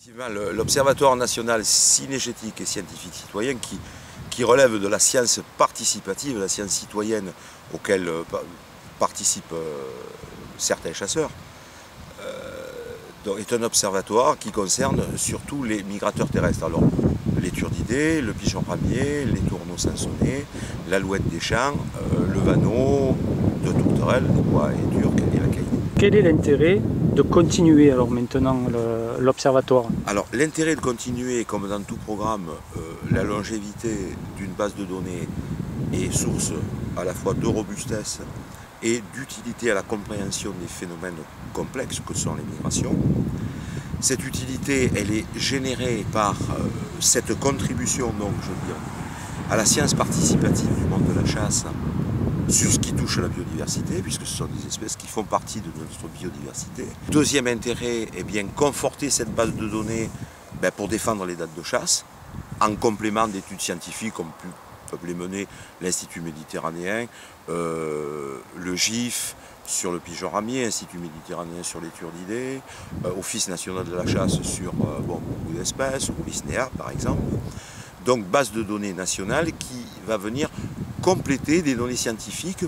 Effectivement, l'Observatoire national cynégétique et scientifique citoyen qui relève de la science participative, la science citoyenne auquel participent certains chasseurs, est un observatoire qui concerne surtout les migrateurs terrestres. Alors, les turdidés, le pigeon ramier, les tourneaux sansonnés, l'alouette des champs, le vanneau de tourterelle, les bois et turcs et la caïne. Quel est l'intérêt de continuer alors maintenant l'observatoire? Alors l'intérêt de continuer, comme dans tout programme, la longévité d'une base de données est source à la fois de robustesse et d'utilité à la compréhension des phénomènes complexes que sont les migrations. Cette utilité, elle est générée par cette contribution, donc, je veux dire, à la science participative du monde de la chasse sur ce qui touche à la biodiversité, puisque ce sont des espèces qui font partie de notre biodiversité. Deuxième intérêt, eh bien, conforter cette base de données pour défendre les dates de chasse, en complément d'études scientifiques comme peuvent les mener l'Institut méditerranéen, le GIF sur le pigeon ramier, Institut méditerranéen sur les turdidés, Office national de la chasse sur beaucoup d'espèces, ou l'ISNEA par exemple. Donc base de données nationale qui va venir compléter des données scientifiques,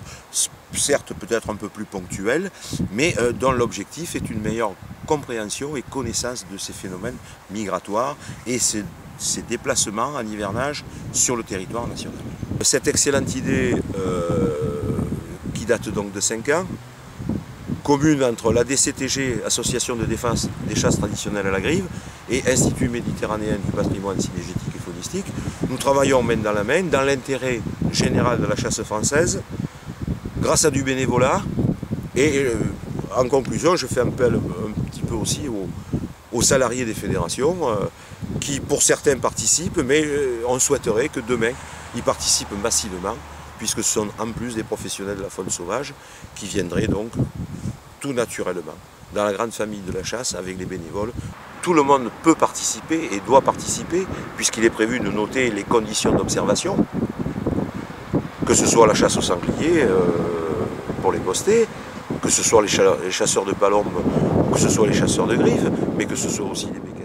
certes peut-être un peu plus ponctuelles, mais dont l'objectif est une meilleure compréhension et connaissance de ces phénomènes migratoires et ces déplacements en hivernage sur le territoire national. Cette excellente idée qui date donc de 5 ans, commune entre la DCTG, Association de défense des chasses traditionnelles à la grive, et Institut méditerranéen du patrimoine cynégétique et faunistique. Nous travaillons main dans la main, dans l'intérêt général de la chasse française, grâce à du bénévolat. Et en conclusion, je fais appel un petit peu aussi aux salariés des fédérations, qui pour certains participent, mais on souhaiterait que demain, ils participent massivement, puisque ce sont en plus des professionnels de la faune sauvage qui viendraient donc tout naturellement dans la grande famille de la chasse avec les bénévoles. Tout le monde peut participer et doit participer, puisqu'il est prévu de noter les conditions d'observation, que ce soit la chasse au sanglier pour les postés, que ce soit les chasseurs de palombes, que ce soit les chasseurs de grives, mais que ce soit aussi les bénévoles.